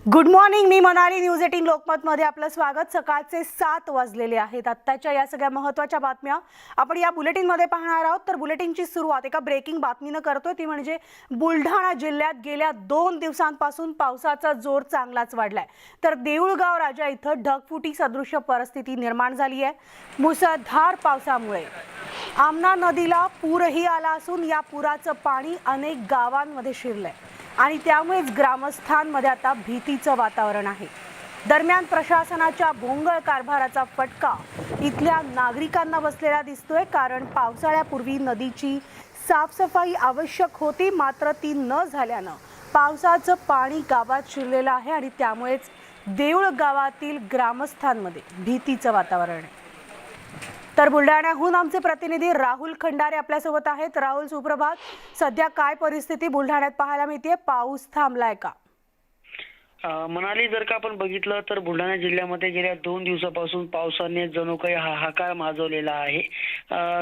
Good morning, मी Manali. News 18 लोकमतमध्ये आपलं स्वागत. सकाळचे 7 वाजलेले आहेत. आत्ताच्या या सगळ्या महत्त्वाच्या बातम्या आपण या बुलेटिनमध्ये पाहणार आहोत. तर बुलेटिनची सुरुवात एका ब्रेकिंग बातमीनं करतोय, ती म्हणजे बुलढाणा जिल्ह्यात गेल्या 2 दिवसांपासून पावसाचा जोर चांगलाच वाढलाय. तर देऊळगाव राजा इथं ढगफुटी सदृश्य परिस्थिती निर्माण झाली आहे. मुसळधार पावसामुळे आमना नदीला पूरही आला असून या पुराचं पाणी अनेक गावांमध्ये शिरलंय आणि त्यामुळेच ग्रामस्थांमध्ये आता भीतीचं वातावरण आहे. दरम्यान प्रशासनाच्या भोंगळ कारभाराचा फटका इथल्या नागरिकांना बसलेला दिसतोय. कारण पावसाळ्यापूर्वी नदीची साफसफाई आवश्यक होती, मात्र ती न झाल्यानं पावसाचं पाणी गावात शिरलेलं आहे आणि त्यामुळेच देऊळ गावातील ग्रामस्थांमध्ये भीतीचं वातावरण आहे. तर बुलढाण्याहून आमचे प्रतिनिधी राहुल खंडारे आपल्यासोबत आहेत. राहुल, सुप्रभात. सध्या काय परिस्थिती बुलढाण्यात पाहायला मिळते? पाऊस थांबलाय का? मनाली, जर का आपण बघितलं तर बुलढाणा जिल्ह्यामध्ये गेल्या 2 दिवसापासून पावसाने जणू काही हाहाकार माजवलेला आहे.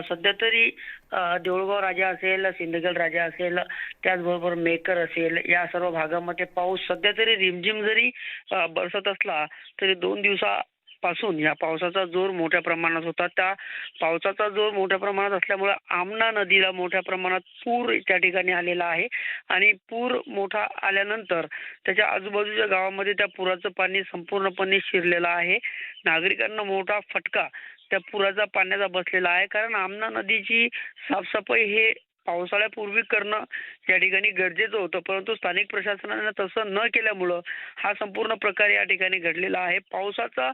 सध्या तरी देऊळगाव राजा असेल, सिंदखेड राजा असेल, त्याचबरोबर मेकर असेल, या सर्व भागामध्ये पाऊस सध्या तरी रिमझिम जरी बरसत असला तरी 2 दिवसापासून या पावसाचा जोर मोठ्या प्रमाणात होता. त्या पावसाचा जोर मोठ्या प्रमाणात असल्यामुळे आमना नदीला मोठ्या प्रमाणात पूर त्या ठिकाणी आलेला आहे आणि पूर मोठा आल्यानंतर त्याच्या आजूबाजूच्या गावामध्ये त्या पुराचं पाणी संपूर्णपणे शिरलेलं आहे. नागरिकांना मोठा फटका त्या पुराचा पाण्याचा बसलेला आहे. कारण आमना नदीची साफसफाई हे पावसाळ्यापूर्वी करणं या ठिकाणी गरजेचं होतं, परंतु स्थानिक प्रशासनाने तसं न केल्यामुळं हा संपूर्ण प्रकार या ठिकाणी घडलेला आहे. पावसाचा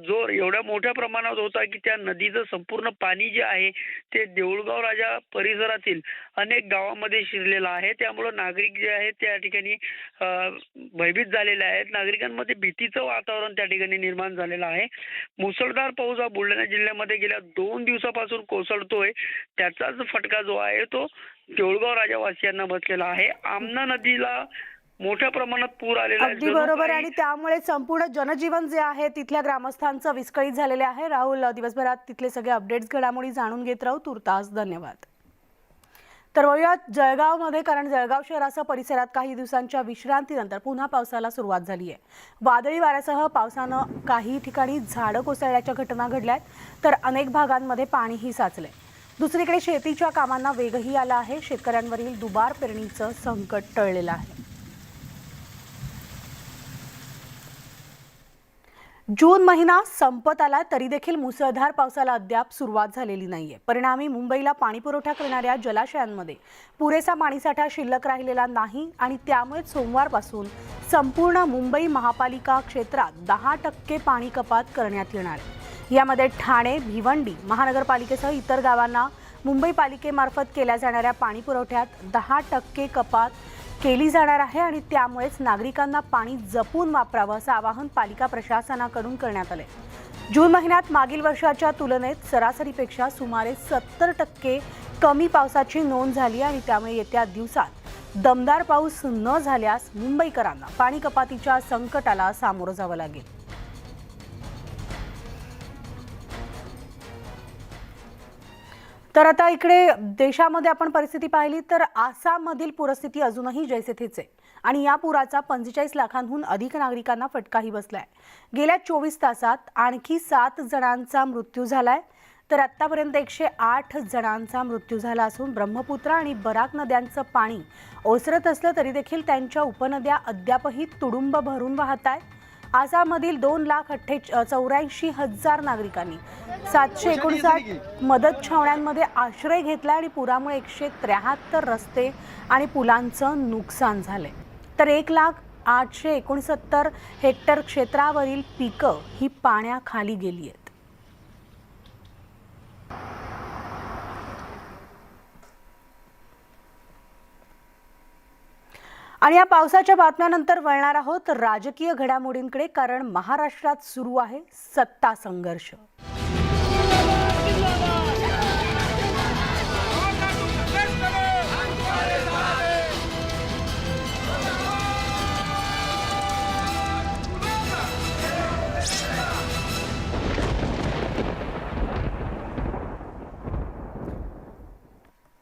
जोर एवढ्या मोठ्या प्रमाणात होता की त्या नदीचं संपूर्ण पाणी जे आहे ते देऊळगाव राजा परिसरातील अनेक गावांमध्ये शिरलेलं आहे. त्यामुळं नागरिक जे आहेत त्या ठिकाणी भयभीत झालेले आहेत. नागरिकांमध्ये भीतीचं वातावरण त्या ठिकाणी निर्माण झालेलं आहे. मुसळधार पाऊस हा बुलढाणा जिल्ह्यामध्ये गेल्या 2 दिवसापासून कोसळतोय. त्याचाच फटका जो आहे तो देऊळगाव राजावासियांना बसलेला आहे. आमना नदीला मोठ्या प्रमाणात पूर आलेला आहे. अगदी बरोबर. आणि त्यामुळे संपूर्ण जनजीवन जे आहे तिथल्या ग्रामस्थांचं विस्कळीत झालेले आहे. राहुल, दिवसभरात तिथले सगळे अपडेट्स घडामोडी जाणून घेत राहू. तुर्तास धन्यवाद. तर वळूयात जळगावमध्ये, कारण जळगाव शहरासह परिसरात काही दिवसांच्या विश्रांतीनंतर पुन्हा पावसाला सुरुवात झाली आहे. वादळी वाऱ्यासह पावसानं काही ठिकाणी झाडं कोसळल्याच्या घटना घडल्यात, तर अनेक भागांमध्ये पाणीही साचलंय. दुसरीकडे शेतीच्या कामांना वेगही आला आहे. शेतकऱ्यांवरील दुबार पेरणीचं संकट टळलेलं आहे. जून महिना संपत आला तरी देखील मुसळधार पावसाला अद्याप सुरुवात झालेली नाहीये. परिणामी मुंबईला पाणीपुरवठा करणाऱ्या जलाशयांमध्ये पुरेसा पाणीसाठा शिल्लक राहिलेला नाही आणि त्यामुळे सोमवारपासून संपूर्ण मुंबई महापालिका क्षेत्रात 10% पाणी कपात करण्यात येणार आहे. यामध्ये ठाणे, भिवंडी महानगरपालिकेसह इतर गावांना मुंबई पालिकेमार्फत केल्या जाणाऱ्या पाणीपुरवठ्यात 10% कपात केली जाणार आहे आणि त्यामुळेच नागरिकांना पाणी जपून वापरावं असं आवाहन पालिका प्रशासनाकडून करण्यात आले. जून महिन्यात मागील वर्षाच्या तुलनेत सरासरीपेक्षा सुमारे 70% कमी पावसाची नोंद झाली आणि त्यामुळे येत्या दिवसात दमदार पाऊस न झाल्यास मुंबईकरांना पाणी कपातीच्या संकटाला सामोरं जावं लागेल. तर आता इकडे देशामध्ये आपण परिस्थिती पाहिली तर आसाममधील पूरस्थिती अजूनही जैसे थेच आहे आणि या पुराचा 45 लाखांहून अधिक नागरिकांना फटकाही बसलाय. गेल्या 24 तासात आणखी 7 जणांचा मृत्यू झालाय. तर आतापर्यंत 108 जणांचा मृत्यू झाला असून ब्रह्मपुत्रा आणि बराक नद्यांचं पाणी ओसरत असलं तरी देखील त्यांच्या उपनद्या अद्यापही तुडुंब भरून वाहत आहेत. आसाममधील 2,84,000 नागरिकांनी 759 मदत छावण्यांमध्ये आश्रय घेतला आणि पुरामुळे 173 रस्ते आणि पुलांचं नुकसान झाले. तर 1,08,69 हेक्टर क्षेत्रावरील पिकं ही पाण्याखाली गेली आहेत. आणि या पावसाच्या बातम्यानंतर वळणार आहोत राजकीय घडामोडींकडे, कारण महाराष्ट्रात सुरू आहे सत्ता संघर्ष.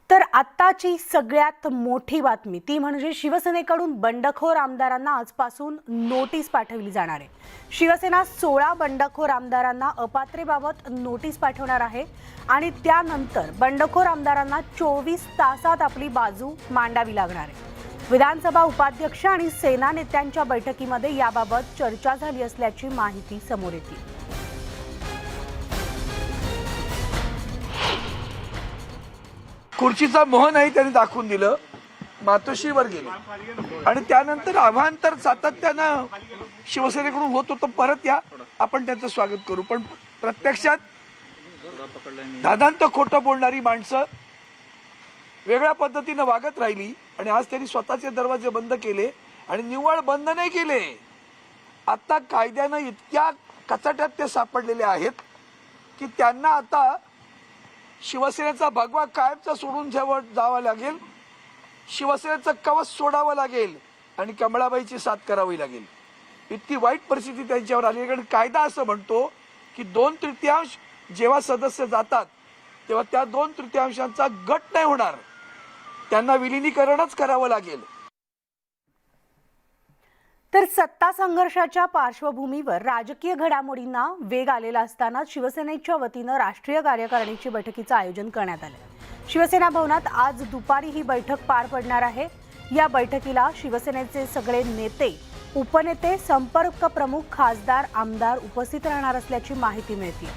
तर आता महत्त्वाची सगळ्यात मोठी बातमी ती म्हणजे शिवसेनेकडून बंडखोर आमदारांना आजपासून नोटीस पाठवली जाणार आहे. शिवसेना 16 बंडखोर आमदारांना अपात्रेबाबत नोटीस पाठवणार आहे आणि त्यानंतर बंडखोर आमदारांना 24 तासात आपली बाजू मांडावी लागणार आहे. विधानसभा उपाध्यक्ष आणि सेना नेत्यांच्या बैठकीमध्ये याबाबत चर्चा झाली असल्याची माहिती समोर येते. खुर्चीचा मोह नाही त्यांनी दाखवून दिलं, मातोश्रीवर गेले आणि त्यानंतर आव्हान तर सातत्यानं शिवसेनेकडून होत होतं, परत या आपण त्यांचं स्वागत करू. पण प्रत्यक्षात दादांत खोटं बोलणारी माणसं वेगळ्या पद्धतीनं वागत राहिली आणि आज त्यांनी स्वतःचे दरवाजे बंद केले आणि निव्वळ बंद नाही केले, आता कायद्यानं इतक्या कचाट्यात ते सापडलेले आहेत की त्यांना आता शिवसेनेचा भगवा कायमचा सोडून जावं लागेल, शिवसेनेचं कवच सोडावं लागेल आणि कमळाबाईची साथ करावी लागेल. इतकी वाईट परिस्थिती त्यांच्यावर आली. कारण कायदा असं म्हणतो की 2/3 जेव्हा सदस्य जातात तेव्हा त्या 2/3 गट नाही होणार, त्यांना विलिनीकरणच करावं लागेल. तर सत्ता संघर्षाच्या पार्श्वभूमीवर राजकीय घडामोडींना वेग आलेला असताना शिवसेनेच्या वतीनं राष्ट्रीय कार्यकारिणीची बैठकीचं आयोजन करण्यात आलं. शिवसेना भवनात आज दुपारी ही बैठक पार पडणार आहे. या बैठकीला शिवसेनेचे सगळे नेते, उपनेते, संपर्क प्रमुख, खासदार, आमदार उपस्थित राहणार असल्याची माहिती मिळते.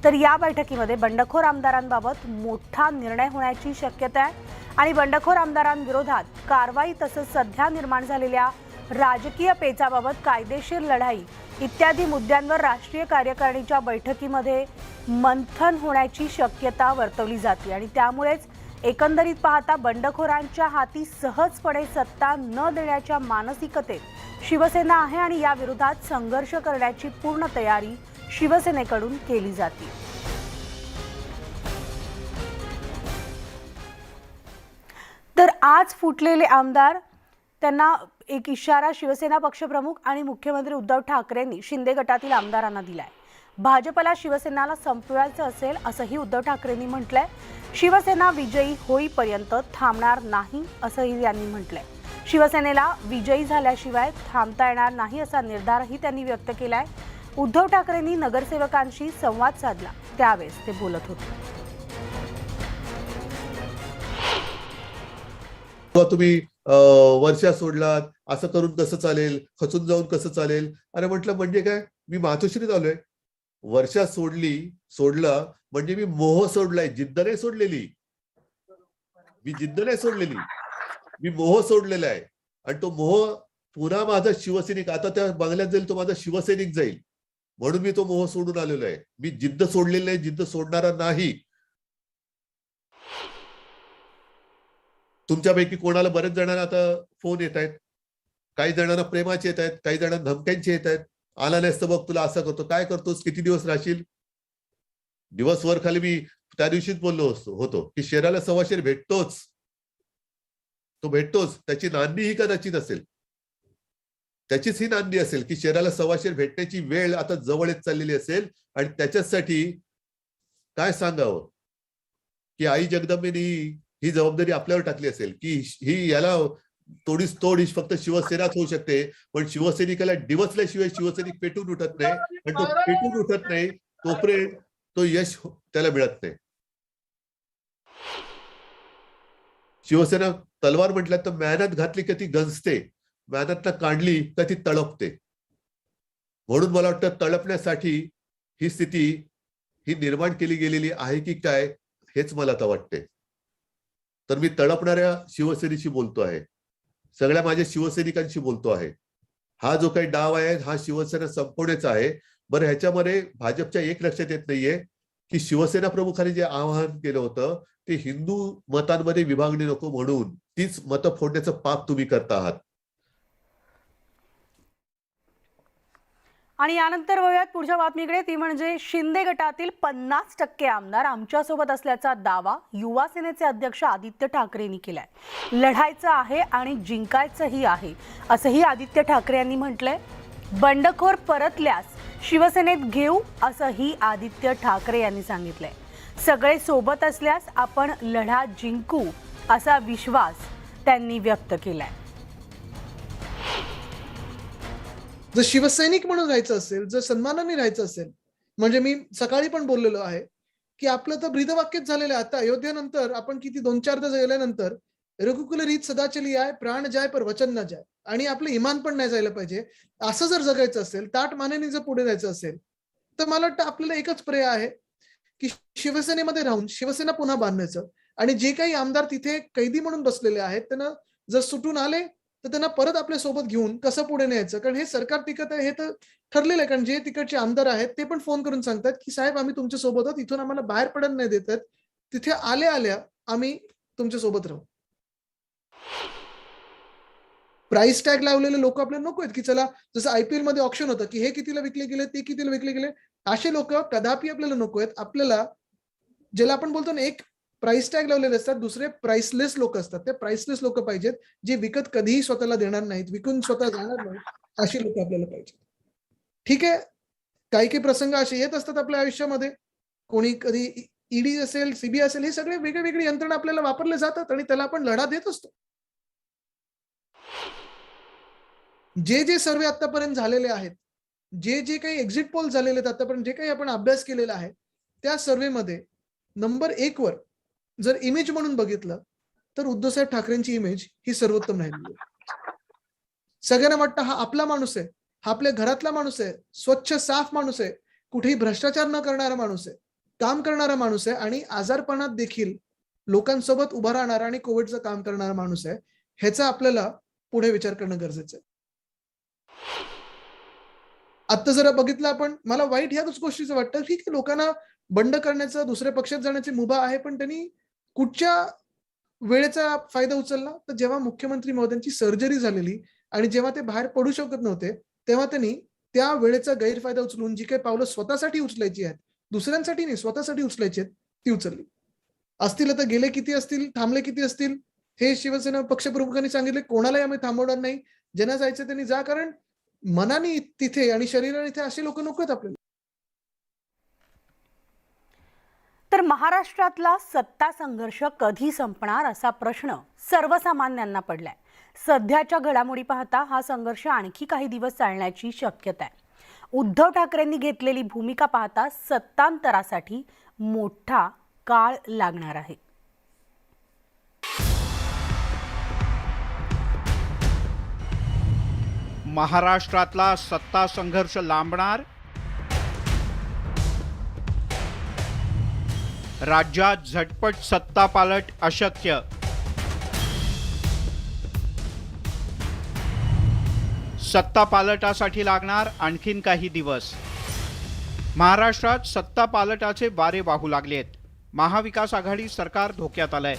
तर या बैठकीमध्ये बंडखोर आमदारांबाबत मोठा निर्णय होण्याची शक्यता आहे आणि बंडखोर आमदारांविरोधात कारवाई तसंच सध्या निर्माण झालेल्या राजकीय पेचाबाबत कायदेशीर लढाई इत्यादी मुद्द्यांवर राष्ट्रीय कार्यकारिणीच्या बैठकीमध्ये मंथन होण्याची शक्यता वर्तवली जाते आणि त्यामुळेच एकंदरीत पाहता बंडखोरांच्या हाती सहजपणे सत्ता न देण्याच्या मानसिकतेत शिवसेना आहे आणि या विरोधात संघर्ष करण्याची पूर्ण तयारी शिवसेनेकडून केली जाते. तर आज फुटलेले आमदार त्यांना एक इशारा शिवसेना पक्षप्रमुख आणि मुख्यमंत्री उद्धव ठाकरेंनी शिंदे गटातील आमदारांना दिलाय. भाजपला शिवसेनेला संपवायचं असेल असंही उद्धव ठाकरेंनी म्हटलंय. शिवसेना विजयी होईपर्यंत थांबणार नाही असंही त्यांनी म्हटलंय. शिवसेनेला विजयी झाल्याशिवाय थांबता येणार नाही असा निर्धारही त्यांनी व्यक्त केलाय. उद्धव ठाकरेंनी नगरसेवकांशी संवाद साधला त्यावेळेस ते बोलत होते. तुम्ही वर्षा सोडलात, असं करून कसं चालेल, खचून जाऊन कसं चालेल. अरे म्हटलं म्हणजे काय, मी मातोश्रीत आलोय. वर्षा सोडला म्हणजे मी मोह सोडलाय, जिद्द नाही सोडलेली. मी मोह सोडलेला आहे आणि तो मोह पुन्हा माझा शिवसैनिक, आता त्या बंगल्यात जाईल तो माझा शिवसैनिक जाईल म्हणून मी तो मोह सोडून आलेलो आहे. मी जिद्द सोडलेली आहे, जिद्द सोडणारा नाही. तुमच्यापैकी कोणाला बरेच जणांना आता फोन येत आहेत, काही जणांना प्रेमाचे येत आहेत, काही जणांना धमक्यांचे येत आहेत. आला नाहीस तर बघ तुला असं करतो, काय करतोस, किती दिवस राहशील. दिवसभर खाली मी त्या दिवशीच बोललो होतो की शेराला सव्वाशेर भेटतोच, तो भेटतोच. त्याची नांदी ही कदाचित असेल, त्याचीच ही नांदी असेल की शेराला सव्वाशेर भेटण्याची वेळ आता जवळ येत चाललेली असेल आणि त्याच्यासाठी काय सांगावं की आई जगदंबेनी ही जबाबदारी आपल्यावर टाकली असेल की ही याला तोडीस तोड फक्त शिवसेनाच होऊ शकते, पण शिवसैनिकाला डिवचल्याशिवाय शिवसैनिक पेटून उठत नाही आणि तो पेटून उठत नाही तोपर्यंत तो यश त्याला मिळत नाही. शिवसेना तलवार म्हटलं तर मेहनत घातली का ती गंजते, मेहनत काढली का ती तळपते. म्हणून मला वाटतं तळपण्यासाठी ही स्थिती ही निर्माण केली गेलेली आहे की काय हेच मला तर वाटते. तर मी तळपणाऱ्या शिवसेनेशी बोलतो आहे, सगळ्या माझ्या शिवसैनिकांशी बोलतो आहे. हा जो काही डाव आहे हा शिवसेना संपवण्याचा आहे. बरं, ह्याच्यामध्ये भाजपच्या एक लक्षात येत नाहीये की शिवसेना प्रमुखांनी जे आवाहन केलं होतं ते हिंदू मतांमध्ये विभागणी नको म्हणून तीच मतं फोडण्याचं पाप तुम्ही करता आहात. आणि यानंतर वळूयात पुढच्या बातमीकडे, ती म्हणजे शिंदे गटातील 50% आमदार आमच्यासोबत असल्याचा दावा युवा सेनेचे अध्यक्ष आदित्य ठाकरेंनी केलाय. लढायचं आहे आणि जिंकायचंही आहे असंही आदित्य ठाकरे यांनी म्हटलंय. बंडखोर परतल्यास शिवसेनेत घेऊ असंही आदित्य ठाकरे यांनी सांगितलंय. सगळे सोबत असल्यास आपण लढा जिंकू असा विश्वास त्यांनी व्यक्त केलाय. जर शिवसैनिक म्हणून राहायचं असेल, जर सन्मानाने राहायचं असेल, म्हणजे मी सकाळी पण बोललेलो आहे की आपलं तर ब्रीदवाक्यच झालेलं आहे. आता अयोध्येनंतर आपण किती 2-4 दिवस गेल्यानंतर रघुकुल रीत सदा चली आय, प्राण जाय पर वचन न जाय, आणि आपलं इमान पण नाही जायला पाहिजे. असं जर जगायचं असेल, ताट मानेने जर पुढे जायचं असेल, तर मला वाटतं आपल्याला एकच पर्याय आहे की शिवसेनेमध्ये राहून शिवसेना पुन्हा बांधायचं, आणि जे काही आमदार तिथे कैदी म्हणून बसलेले आहेत त्यांना जर सुटून आले तर त्यांना परत आपल्या सोबत घेऊन कसं पुढे न्यायचं. कारण हे सरकार टिकत आहे हे तर ठरलेलं आहे. कारण जे तिकडचे आमदार आहेत ते पण फोन करून सांगतात की साहेब आम्ही तुमच्या सोबत आहोत, इथून आम्हाला बाहेर पडत नाही देतात, तिथे आल्या आम्ही तुमच्या सोबत राहू. प्राइस टॅग लावलेले लोक आपल्याला नको आहेत की चला जसं IPL मध्ये ऑप्शन होतं की हे कितीला विकले गेले, ते कितीला विकले गेले, असे लोक कदापि आपल्याला नको आहेत. आपल्याला ज्याला आपण बोलतो ना, एक प्राइस टॅग लावलेले असतात, दुसरे प्राइसलेस लोक असतात. ते प्राइसलेस लोक पाहिजेत जे विकत कधीही स्वतःला देणार नाहीत, विकून स्वतः जाणार नाहीत, अशी लोक आपल्याला पाहिजेत. ठीक आहे, काही काही प्रसंग असे येत असतात आपल्या आयुष्यामध्ये, कोणी कधी ईडी असेल, CBI असेल, हे सगळे वेगळे वेगळे यंत्रणा आपल्याला वापरले जातात आणि त्याला आपण लढा देत असतो. जे सर्वे आतापर्यंत झालेले आहेत, जे काही एक्झिट पोल झालेले आहेत आतापर्यंत, जे काही आपण अभ्यास केलेला आहे, त्या सर्वेमध्ये नंबर 1 वर जर इमेज म्हणून बघितलं तर उद्धवसाहेब ठाकरेंची इमेज ही सर्वोत्तम राहिली आहे. सगळ्यांना वाटतं हा आपला माणूस आहे, हा आपल्या घरातला माणूस आहे, स्वच्छ साफ माणूस आहे, कुठेही भ्रष्टाचार न करणारा माणूस आहे, काम करणारा माणूस आहे, आणि आजारपणात देखील लोकांसोबत उभा राहणारा आणि कोविडचं काम करणारा माणूस आहे. ह्याचा आपल्याला पुढे विचार करणं गरजेचं आहे. आता जरा बघितलं आपण, मला वाईट ह्याच गोष्टीचं वाटतं, ठीक आहे लोकांना बंड करण्याचं, दुसऱ्या पक्षात जाण्याची मुभा आहे, पण त्यांनी कुठच्या वेळेचा फायदा उचलला तर जेव्हा मुख्यमंत्री महोदयांची सर्जरी झालेली आणि जेव्हा ते बाहेर पडू शकत नव्हते, तेव्हा त्यांनी त्या वेळेचा गैरफायदा उचलून जी काही पावलं स्वतःसाठी उचलायची आहेत, दुसऱ्यांसाठी नाही स्वतःसाठी उचलायची आहेत, ती उचलली. असतील आता गेले किती असतील, थांबले किती असतील, हे शिवसेना पक्षप्रमुखांनी सांगितले, कोणालाही आम्ही थांबवणार नाही, ज्यांना जायचं त्यांनी जा, कारण मनाने तिथे आणि शरीराने इथे असे लोक नको आहेत आपल्याला. तर महाराष्ट्रातला सत्ता संघर्ष कधी संपणार असा प्रश्न सर्वसामान्यांना पडलाय. सध्याच्या घडामोडी पाहता हा संघर्ष आणखी काही दिवस चालण्याची शक्यता आहे. उद्धव ठाकरेंनी घेतलेली भूमिका पाहता सत्तांतरासाठी मोठा काळ लागणार आहे. महाराष्ट्रातला सत्ता संघर्ष लांबणार, राज्यात झटपट सत्ता पालट अशक्य. सत्ता पालटासाठी लागणार आणखीन काही दिवस. महाराष्ट्रात सत्ता पालटाचे वारे वाहू लागलेत. महाविकास आघाडी सरकार धोक्यात आलंय.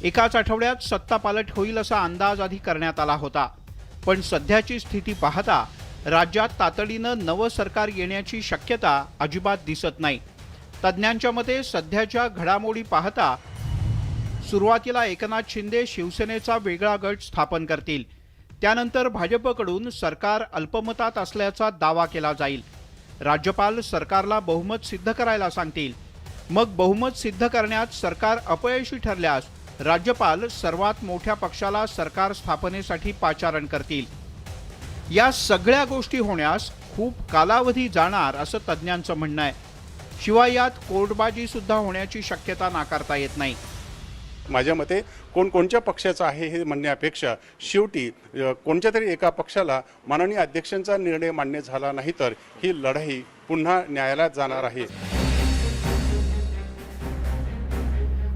एकाच आठवड्यात सत्ता पालट होईल असा अंदाज आधी करण्यात आला होता, पण सध्याची स्थिती पाहता राज्यात तातडीनं नवं सरकार येण्याची शक्यता अजिबात दिसत नाही. तज्ज्ञांच्या मते सध्याच्या घडामोडी पाहता सुरुवातीला एकनाथ शिंदे शिवसेनेचा वेगळा गट स्थापन करतील, त्यानंतर भाजपकडून सरकार अल्पमतात असल्याचा दावा केला जाईल. राज्यपाल सरकारला बहुमत सिद्ध करायला सांगतील. मग बहुमत सिद्ध करण्यात सरकार अपयशी ठरल्यास राज्यपाल सर्वात मोठ्या पक्षाला सरकार स्थापनेसाठी पाचारण करतील. या सगळ्या गोष्टी होण्यास खूप कालावधी जाणार असं तज्ज्ञांचं म्हणणं आहे. शिवाय यात कोर्टबाजी सुद्धा होण्याची शक्यता नाकारता येत नाही. माझ्या मते कोणत्या पक्षाचं आहे हे म्हणण्यापेक्षा शेवटी कोणत्या तरी एका पक्षाला माननीय अध्यक्षांचा निर्णय मान्य झाला नाही तर ही लढाई पुन्हा न्यायालयात जाणार आहे.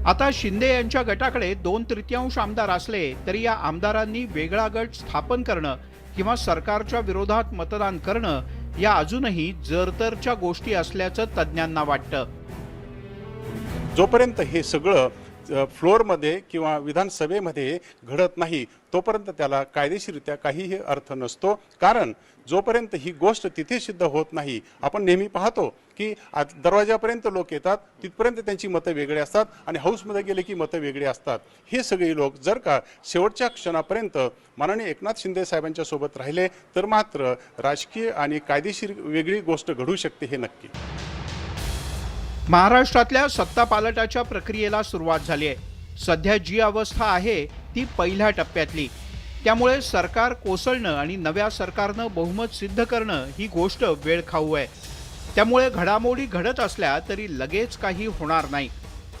आता शिंदे यांच्या गटाकडे 2/3 आमदार असले तरी या आमदारांनी वेगळा गट स्थापन करणं किंवा सरकारच्या विरोधात मतदान करणं या अजूनही जरतरच्या गोष्टी असल्याचं तज्ज्ञांना वाटतं. जोपर्यंत हे सगळं फ्लोअरमध्ये किंवा विधानसभेमध्ये घडत नाही तोपर्यंत त्याला कायदेशीररित्या काहीही अर्थ नसतो. कारण जोपर्यंत ही गोष्ट तिथे सिद्ध होत नाही, आपण नेहमी पाहतो की दरवाजापर्यंत लोक येतात, तिथपर्यंत त्यांची मतं वेगळी असतात आणि हाऊसमध्ये गेले की मतं वेगळी असतात. हे सगळे लोक जर का शेवटच्या क्षणापर्यंत माननीय एकनाथ शिंदे साहेबांच्या सोबत राहिले तर मात्र राजकीय आणि कायदेशीर वेगळी गोष्ट घडू शकते, हे नक्की. महाराष्ट्रातल्या सत्ता पालटाच्या प्रक्रियेला सुरुवात झाली आहे. सध्या जी अवस्था आहे ती पहिल्या टप्प्यातली. त्यामुळे सरकार कोसळणं आणि नव्या सरकारनं बहुमत सिद्ध करणं ही गोष्ट वेळखाऊ आहे. त्यामुळे घडामोडी घडत असल्या तरी लगेच काही होणार नाही.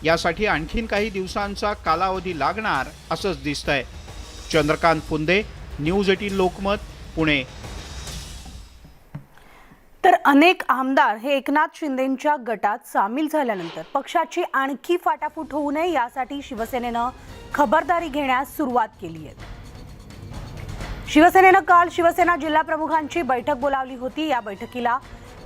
यासाठी आणखीन काही दिवसांचा कालावधी लागणार असंच दिसतंय. चंद्रकांत फुंदे, न्यूज 18 लोकमत, पुणे. तर अनेक आमदार हे एकनाथ शिंदेंच्या गटात सामील झाल्यानंतर पक्षाची आणखी फाटाफूट होऊ नये यासाठी शिवसेनेनं खबरदारी घेण्यास सुरुवात केली आहे. शिवसेनेनं काल शिवसेना जिल्हा प्रमुखांची बैठक बोलावली होती. या बैठकीला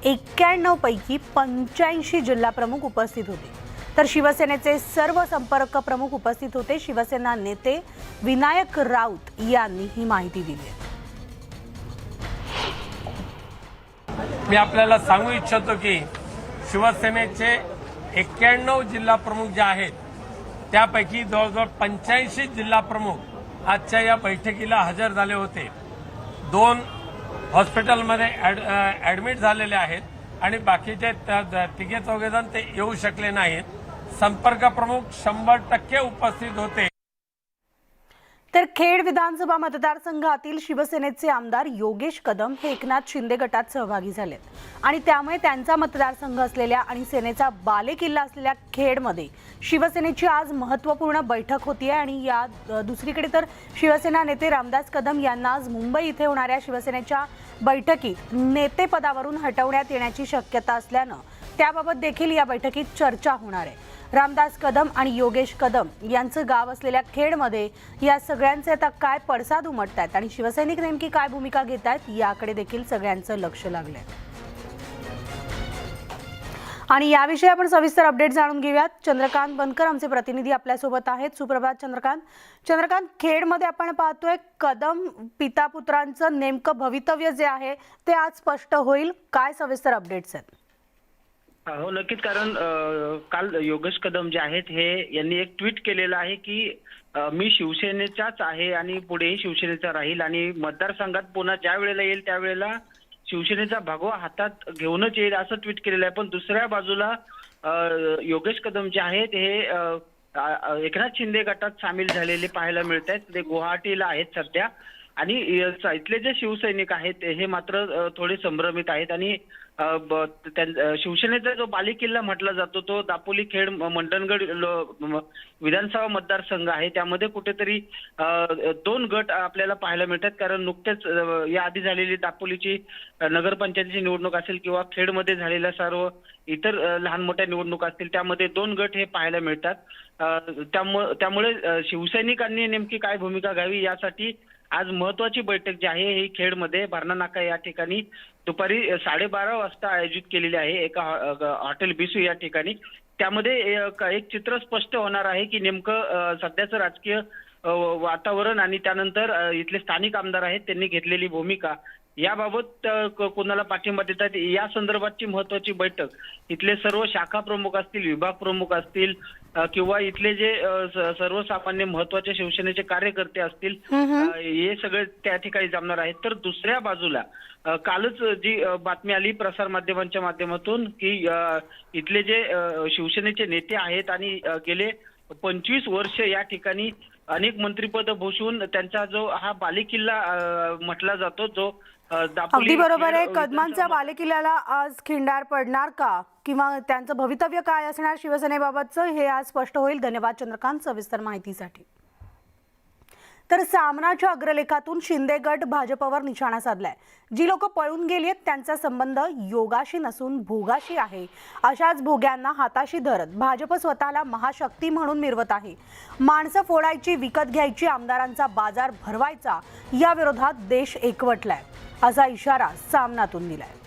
91 पैकी 85 जिल्हा प्रमुख उपस्थित होते. तर शिवसेनेचे सर्व संपर्क प्रमुख उपस्थित होते. शिवसेना नेते विनायक राऊत यांनी ही माहिती दिली आहे. मी आपल्याला सांगू इच्छितो की शिवसेनेचे 91 जिल्हा प्रमुख जे आहेत त्यापैकी जवळजवळ 85 जिल्हा प्रमुख आजच्या या बैठकीला हजर झाले होते. 2 हॉस्पिटलमध्ये ऍडमिट झालेले आहेत आणि बाकीचे तिघे चौघेजण ते येऊ शकले नाहीत. संपर्क प्रमुख 100% उपस्थित होते. तर खेड विधानसभा मतदारसंघातील शिवसेनेचे आमदार योगेश कदम हे एकनाथ शिंदे गटात सहभागी झालेत आणि त्यामुळे त्यांचा मतदारसंघ असलेल्या आणि सेनेचा बालेकिल्ला असलेल्या खेडमध्ये शिवसेनेची आज महत्त्वपूर्ण बैठक होती आहे. आणि या दुसरीकडे तर शिवसेना नेते रामदास कदम यांना आज मुंबई इथे होणाऱ्या शिवसेनेच्या बैठकीत नेतेपदावरून हटवण्यात येण्याची शक्यता असल्यानं त्याबाबत देखील या बैठकीत चर्चा होणार आहे. रामदास कदम आणि योगेश कदम यांचं गाव असलेल्या खेडमध्ये या सगळ्यांचे आता काय पडसाद उमटतायत आणि शिवसैनिक नेमकी काय भूमिका घेत आहेत याकडे देखील सगळ्यांचं लक्ष लागलंय. आणि याविषयी आपण सविस्तर अपडेट जाणून घेऊयात. चंद्रकांत बनकर आमचे प्रतिनिधी आपल्यासोबत आहेत. सुप्रभात चंद्रकांत. चंद्रकांत, खेडमध्ये आपण पाहतोय कदम पिता पुत्रांचं नेमकं भवितव्य जे आहे ते आज स्पष्ट होईल. काय सविस्तर अपडेट्स आहेत? हो नक्कीच, कारण काल योगेश कदम जे आहेत हे यांनी एक ट्विट केलेलं आहे की मी शिवसेनेचाच आहे आणि पुढेही शिवसेनेचा राहील आणि मतदारसंघात पुन्हा ज्या वेळेला येईल त्यावेळेला शिवसेनेचा भगवा हातात घेऊनच येईल असं ट्विट केलेलं आहे. पण दुसऱ्या बाजूला योगेश कदम जे आहेत हे एकनाथ शिंदे गटात सामील झालेले पाहायला मिळत आहेत. ते गुवाहाटीला आहेत सध्या आणि इथले जे शिवसैनिक आहेत हे मात्र थोडे संभ्रमित आहेत आणि शिवसेनेचा जो बालेकिल्ला म्हटला जातो तो दापोली खेड मंडणगड विधानसभा मतदारसंघ आहे. त्यामध्ये कुठेतरी 2 गट आपल्याला पाहायला मिळतात, कारण नुकतेच या आधी झालेली दापोलीची नगरपंचायतीची निवडणूक असेल किंवा खेडमध्ये झालेल्या सर्व इतर लहान मोठ्या निवडणूक असतील त्यामध्ये 2 गट हे पाहायला मिळतात. त्यामुळे शिवसैनिकांनी नेमकी काय भूमिका घ्यावी यासाठी आज महत्वाची बैठक जी आहे ही खेडमध्ये भरणा नाका या ठिकाणी दुपारी 12:30 वाजता आयोजित केलेली आहे एका हॉटेल बिसू या ठिकाणी. त्यामध्ये एक चित्र स्पष्ट होणार आहे की नेमकं सध्याचं राजकीय वातावरण आणि त्यानंतर इथले स्थानिक आमदार आहेत त्यांनी घेतलेली भूमिका याबाबत कोणाला पाठिंबा देतात या संदर्भातची महत्वाची बैठक इथले सर्व शाखा प्रमुख असतील, विभाग प्रमुख असतील किंवा इथले जे सर्वसामान्य महत्वाचे शिवसेनेचे कार्यकर्ते असतील हे सगळे त्या ठिकाणी जमणार आहेत. तर दुसऱ्या बाजूला कालच जी बातमी आली प्रसार माध्यमांच्या माध्यमातून की इथले जे शिवसेनेचे नेते आहेत आणि गेले 25 वर्ष या ठिकाणी अनेक मंत्रिपद भूषवून त्यांचा जो हा बालेकिल्ला म्हटला जातो जो अगदी बरोबर आहे. कदमांच्या बालेकिल्ल्याला आज खिंडार पडणार का किंवा त्यांचं भवितव्य काय असणार शिवसेनेबाबतचं हे आज स्पष्ट होईल. धन्यवाद चंद्रकांत सविस्तर माहितीसाठी. तर सामनाच्या अग्रलेखातून शिंदे गट भाजपवर निशाणा साधलाय. जी लोक पळून गेली आहेत त्यांचा संबंध योगाशी नसून भोगाशी आहे. अशाच भोग्यांना हाताशी धरत भाजप स्वतःला महाशक्ती म्हणून मिरवत आहे. माणसं फोडायची, विकत घ्यायची, आमदारांचा बाजार भरवायचा या विरोधात देश एकवटलाय असा इशारा सामनातून दिलाय.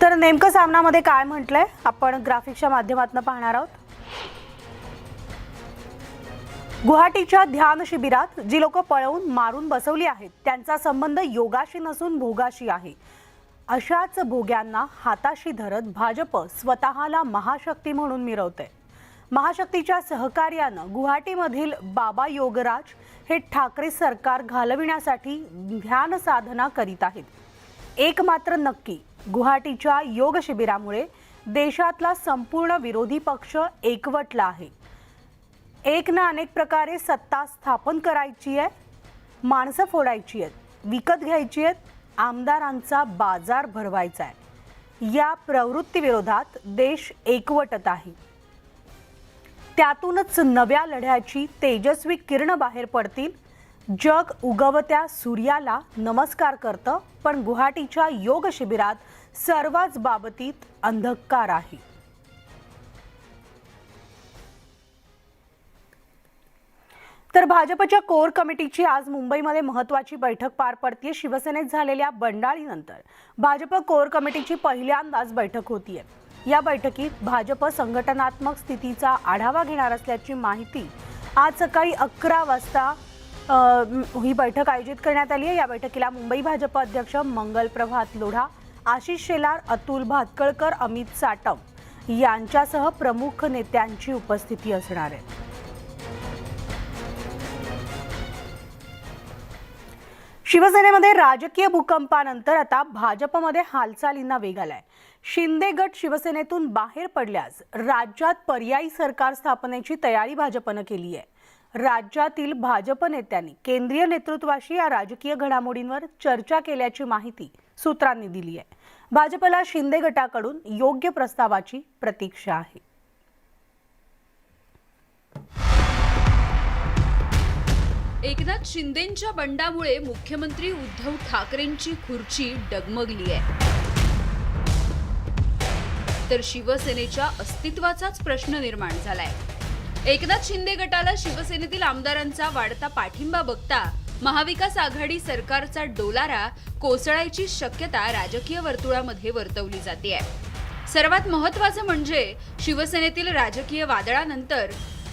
तर नेमकं सामनामध्ये काय म्हटलंय आपण ग्राफिक्सच्या माध्यमातून पाहणार आहोत. गुवाहाटीच्या ध्यान शिबिरात जी लोक पळवून मारून बसवली आहेत त्यांचा संबंध योगाशी नसून भोगाशी आहे. अशाच भोग्यांना हाताशी धरत भाजप स्वतःला महाशक्ती म्हणून मिरवते. महाशक्तीच्या सहकार्यानं गुवाहाटीमधील बाबा योगराज हे ठाकरे सरकार घालविण्यासाठी ध्यान साधना करीत आहेत. एक मात्र नक्की, गुवाहाटीच्या योग शिबिरामुळे देशातला संपूर्ण विरोधी पक्ष एकवटला आहे. एक ना अनेक प्रकारे सत्ता स्थापन करायची आहे, माणसं फोडायची आहेत, विकत घ्यायची आहेत, आमदारांचा बाजार भरवायचा आहे. या प्रवृत्तीविरोधात देश एकवटत आहे. त्यातूनच नव्या लढ्याची तेजस्वी किरण बाहेर पडतील. जग उगवत्या सूर्याला नमस्कार करतं, पण गुवाहाटीच्या योग शिबिरात सर्वच बाबतीत अंधकार आहे. तर भाजपच्या कोर कमिटीची आज मुंबईमध्ये महत्त्वाची बैठक पार पडते. शिवसेनेत झालेल्या बंडाळीनंतर भाजप कोर कमिटीची पहिल्यांदाच बैठक होतीये. या बैठकीत भाजप संघटनात्मक स्थितीचा आढावा घेणार असल्याची माहिती आज सकाळी 11 वाजता ही बैठक आयोजित करण्यात आली आहे. या बैठकीला मुंबई भाजप अध्यक्ष मंगल प्रभात लोढा, आशिष शेलार, अतुल भातखळकर, अमित साटम यांच्यासह प्रमुख नेत्यांची उपस्थिती असणार आहे. शिवसेनेमध्ये राजकीय भूकंपानंतर आता भाजपमध्ये हालचालींना वेग आलाय. शिंदे गट शिवसेनेतून बाहेर पडल्यास राज्यात पर्यायी सरकार स्थापनेची तयारी भाजपनं केली आहे. राज्यातील भाजप नेत्यांनी केंद्रीय नेतृत्वाशी या राजकीय घडामोडींवर चर्चा केल्याची माहिती सूत्रांनी दिली आहे. भाजपला शिंदे गटाकडून योग्य प्रस्तावाची प्रतीक्षा आहे. एकनाथ शिंदेंच्या बंडामुळे मुख्यमंत्री उद्धव ठाकरेंची खुर्ची डगमगली आहे. तर शिवसेनेच्या अस्तित्वाचाच प्रश्न निर्माण झालाय. एकनाथ शिंदे गटाला शिवसेनेतील आमदारांचा वाढता पाठिंबा बघता महाविकास आघाडी सरकारचा डोलारा कोसळायची शक्यता राजकीय वर्तुळामध्ये वर्तवली जाते. सर्वात महत्त्वाचं म्हणजे शिवसेनेतील राजकीय वादळानंतर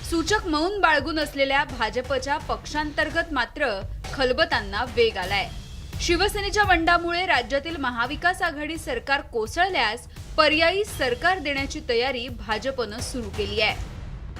सूचक मौन बाळगून असलेल्या भाजपच्या पक्षांतर्गत मात्र खलबतांना वेग आलाय. शिवसेनेच्या बंडामुळे राज्यातील महाविकास आघाडी सरकार कोसळल्यास पर्यायी सरकार देण्याची तयारी भाजपनं सुरू केली आहे.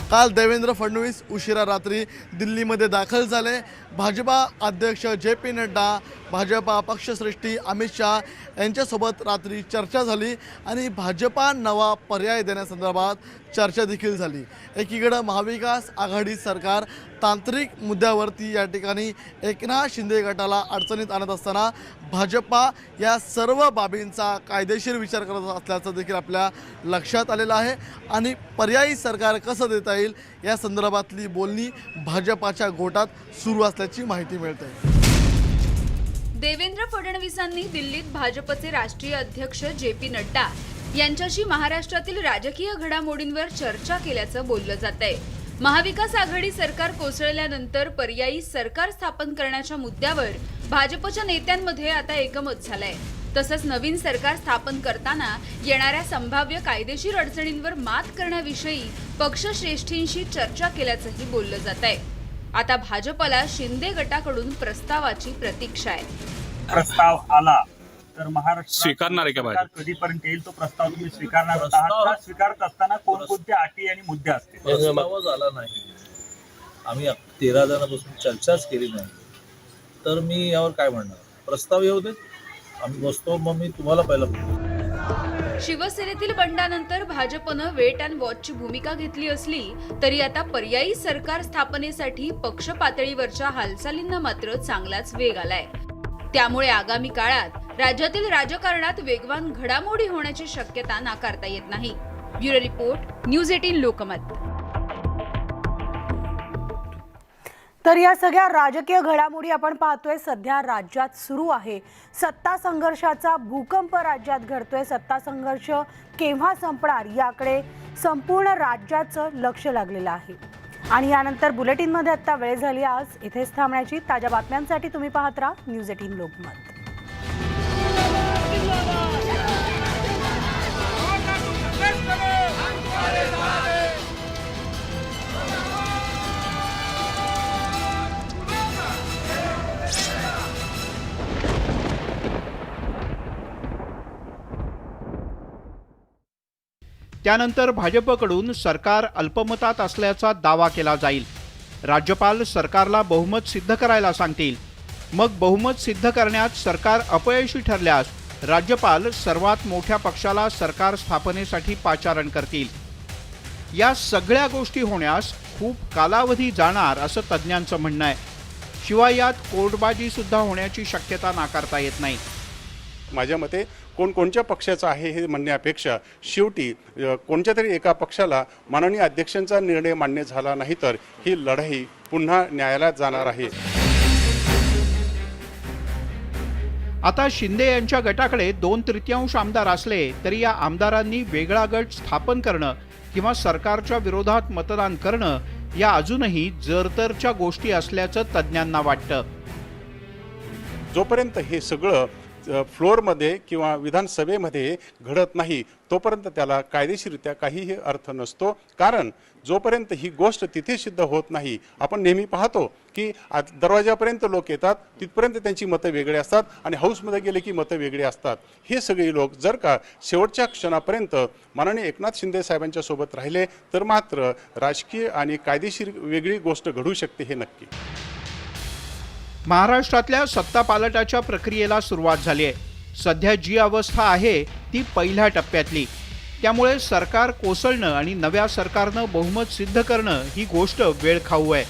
काल देवेंद्र फडणवीस उशिरा रात्री दिल्लीमध्ये दाखल झाले. भाजपा अध्यक्ष JP नड्डा, भाजपा पक्षश्रेष्ठी अमित शहा यांच्यासोबत रात्री चर्चा झाली आणि भाजपा नवा पर्याय देण्यासंदर्भात चर्चा देखील झाली. एकीकडे महाविकास आघाडी सरकार तांत्रिक मुद्द्यावरती या ठिकाणी एकनाथ शिंदे गटाला अडचणीत आणत असताना भाजपा या सर्व बाबींचा कायदेशीर विचार करत असल्याचं देखील आपल्या लक्षात आलेलं आहे आणि पर्यायी सरकार कसं देता येईल या संदर्भातली बोलणी भाजपाच्या गोटात सुरू असल्याची माहिती मिळते. देवेंद्र फडणवीसांनी दिल्लीत भाजपचे राष्ट्रीय अध्यक्ष JP नड्डा यांच्याशी महाराष्ट्रातील राजकीय घडामोडींवर चर्चा केल्याचं बोललं जातंय. महाविकास आघाडी सरकार कोसळल्यानंतर पर्यायी सरकार स्थापन करण्याच्या मुद्द्यावर भाजपच्या नेत्यांमध्ये आता एकमत झालंय. तसंच नवीन सरकार स्थापन करताना येणाऱ्या संभाव्य कायदेशीर अडचणींवर मात करण्याविषयी पक्षश्रेष्ठींशी चर्चा केल्याचंही बोललं जातंय. आता भाजपला शिंदे गटाकडून प्रस्तावाची प्रतीक्षा आहे. प्रस्ताव आला तर महाराष्ट्र स्वीकारणार आहे का भाजप? कधीपर्यंत येईल तो प्रस्ताव तुम्ही स्वीकारणार आहात? स्वीकारत असताना कोणकोणत्या अटी आणि मुद्दे असतील? प्रस्तावच आला नाही. आम्ही 13 जणांपासून चर्चाच केली नाही, तर मी यावर काय म्हणणार? प्रस्ताव येऊ देत, आम्ही बसतो, मग मी तुम्हाला पहिला. शिवसेनेतील बंडानंतर भाजपनं वेट अँड वॉचची भूमिका घेतली असली तरी आता पर्यायी सरकार स्थापनेसाठी पक्ष पातळीवरच्या हालचालींना मात्र चांगलाच वेग आलाय. त्यामुळे आगामी काळात राज्यातील राजकारणात वेगवान घडामोडी होण्याची शक्यता नाकारता येत नाही. Bureau report, news 18 Lokmat. तर या सगळ्या राजकीय घडामोडी आपण पाहतोय सध्या राज्यात सुरू आहे. सत्ता संघर्षाचा भूकंप राज्यात घडतोय. सत्ता संघर्ष केव्हा संपणार याकडे संपूर्ण राज्याचं लक्ष लागलेलं आहे. आणि यानंतर बुलेटिनमध्ये आता वेळ झाली आज इथेच थांबण्याची. ताज्या बातम्यांसाठी तुम्ही पाहत राहा न्यूज 18 लोकमत. त्यानंतर भाजपकडून सरकार अल्पमतात असल्याचा दावा केला जाईल. राज्यपाल सरकारला बहुमत सिद्ध करायला सांगतील. मग बहुमत सिद्ध करण्यात सरकार अपयशी ठरल्यास राज्यपाल सर्वात मोठ्या पक्षाला सरकार स्थापनेसाठी पाचारण करतील. या सगळ्या गोष्टी होण्यास खूप कालावधी जाणार असं तज्ज्ञांचं म्हणणं आहे. शिवाय यात कोर्टबाजी सुद्धा होण्याची शक्यता नाकारता येत नाही. माझ्या मते कोणत्या पक्षाचं आहे हे म्हणण्यापेक्षा शेवटी कोणत्या तरी एका पक्षाला माननीय अध्यक्षांचा निर्णय मान्य झाला नाही तर ही लढाई पुन्हा न्यायालयात जाणार आहे. आता शिंदे यांच्या गटाकडे 2/3 आमदार असले तरी या आमदारांनी वेगळा गट स्थापन करणं किंवा सरकारच्या विरोधात मतदान करणं या अजूनही जरतरच्या गोष्टी असल्याचं तज्ज्ञांना वाटतं. जोपर्यंत हे सगळं फ्लोअरमध्ये किंवा विधानसभेमध्ये घडत नाही तोपर्यंत त्याला कायदेशीररित्या काहीही अर्थ नसतो. कारण जोपर्यंत ही गोष्ट तिथे सिद्ध होत नाही, आपण नेहमी पाहतो की दरवाजापर्यंत लोक येतात, तिथपर्यंत त्यांची मतं वेगळी असतात आणि हाऊसमध्ये गेले की मतं वेगळी असतात. हे सगळे लोक जर का शेवटच्या क्षणापर्यंत माननीय एकनाथ शिंदे साहेबांच्या सोबत राहिले तर मात्र राजकीय आणि कायदेशीर वेगळी गोष्ट घडू शकते हे नक्की. महाराष्ट्रातल्या सत्तापालटाच्या प्रक्रियेला सुरुवात झाली आहे. सध्या जी अवस्था आहे ती पहिल्या टप्प्यातली. त्यामुळे सरकार कोसळणं आणि नव्या सरकारनं बहुमत सिद्ध करणं ही गोष्ट वेळखाऊ आहे.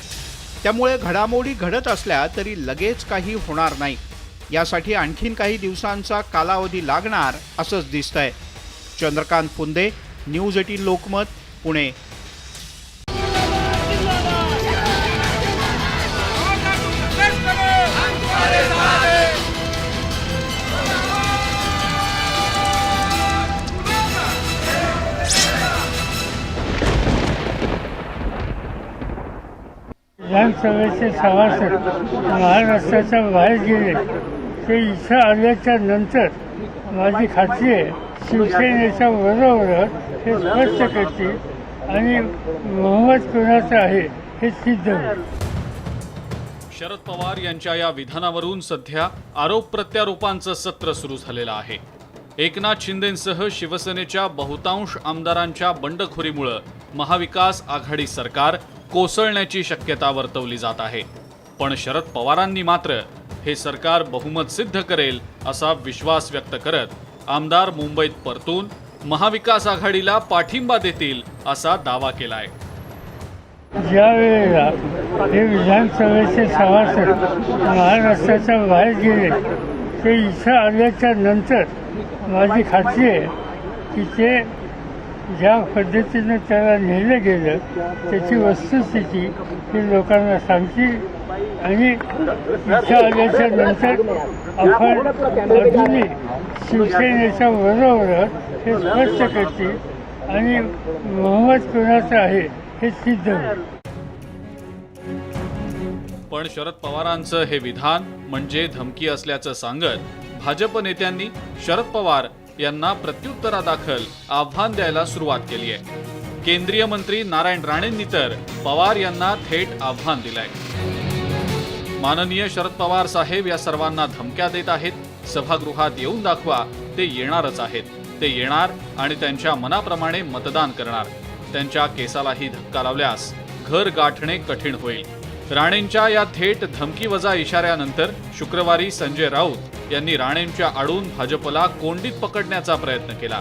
त्यामुळे घडामोडी घडत असल्या तरी लगेच काही होणार नाही. यासाठी आणखीन काही दिवसांचा कालावधी लागणार असंच दिसतंय. चंद्रकांत पुंदे, न्यूज 18 लोकमत, पुणे. विधानसभेचे सभासद महाराष्ट्राच्या बाहेर गेले ते इथं आल्याच्या नंतर माझी खात्री आहे शिवसेनेच्या बरोबरच हे स्पष्ट करतील आणि बहुमत कोणाचं आहे हे सिद्ध होईल. शरद पवार यांच्या या विधानावरून सध्या आरोप प्रत्यारोपांचं सत्र सुरू झालेलं आहे. एकनाथ शिंदेंसह शिवसेनेच्या बहुतांश आमदारांच्या बंडखोरीमुळे महाविकास आघाडी सरकार कोसळण्याची शक्यता वर्तवली जात आहे. पण शरद पवारांनी मात्र हे सरकार बहुमत सिद्ध करेल असा विश्वास व्यक्त करत आमदार मुंबईत परतून महाविकास आघाडीला पाठिंबा देतील असा दावा केलाय. ज्या वेळेला हे विधानसभेचे सभासद महाराष्ट्राच्या बाहेर गेले ते इथं आल्याच्या नंतर माझी खात्री आहे की ते ज्या पद्धतीनं त्याला नेलं गेलं त्याची वस्तुस्थिती ही लोकांना सांगतील आणि इथं आल्याच्या नंतर आपण अजूनही शिवसेनेच्या बरोबरच हे स्पष्ट करतील आणि बहुमत कोणाचं आहे हे सिद्ध होईल. पण शरद पवारांचं हे विधान म्हणजे धमकी असल्याचं सांगत भाजप नेत्यांनी शरद पवार यांना प्रत्युत्तरादाखल आव्हान द्यायला सुरुवात केली आहे. केंद्रीय मंत्री नारायण राणेंनी तर पवार यांना थेट आव्हान दिलंय. माननीय शरद पवार साहेब या सर्वांना धमक्या देत आहेत. सभागृहात येऊन दाखवा, ते येणारच आहेत. ते येणार आणि त्यांच्या मनाप्रमाणे मतदान करणार. त्यांच्या केसालाही धक्का लावल्यास घर गाठणे कठीण होईल. राणेंच्या या थेट धमकीवजा इशाऱ्यानंतर शुक्रवारी संजय राऊत यांनी राणेंच्या आडून भाजपला कोंडीत पकडण्याचा प्रयत्न केला.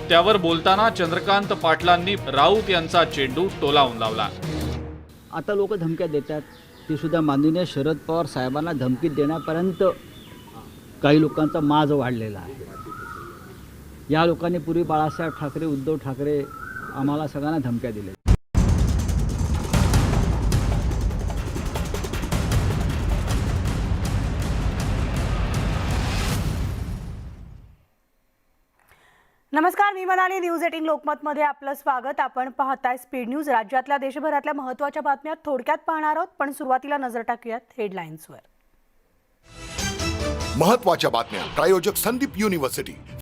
त्यावर बोलताना चंद्रकांत पाटलांनी राऊत यांचा चेंडू टोलावून लावला. आता लोक धमक्या देतात, ते सुद्धा माननीय शरद पवार साहेबांना धमकी देण्यापर्यंत काही लोकांचा माज वाढलेला आहे. या लोकांनी पूर्वी बाळासाहेब ठाकरे, उद्धव ठाकरे आम्हाला सगळ्यांना धमक्या दिल्या. नमस्कार, मी मनाली. न्यूज 18 लोकमतमध्ये आपलं स्वागत. आपण पाहताय स्पीड न्यूज. राज्यातल्या देशभरातल्या महत्त्वाच्या बातम्या थोडक्यात पाहणार आहोत, पण सुरुवातीला नजर टाकूयात हेडलाईन्सवर. महत्त्वाच्या बातम्या प्रायोजक संदीप युनिव्हर्सिटी.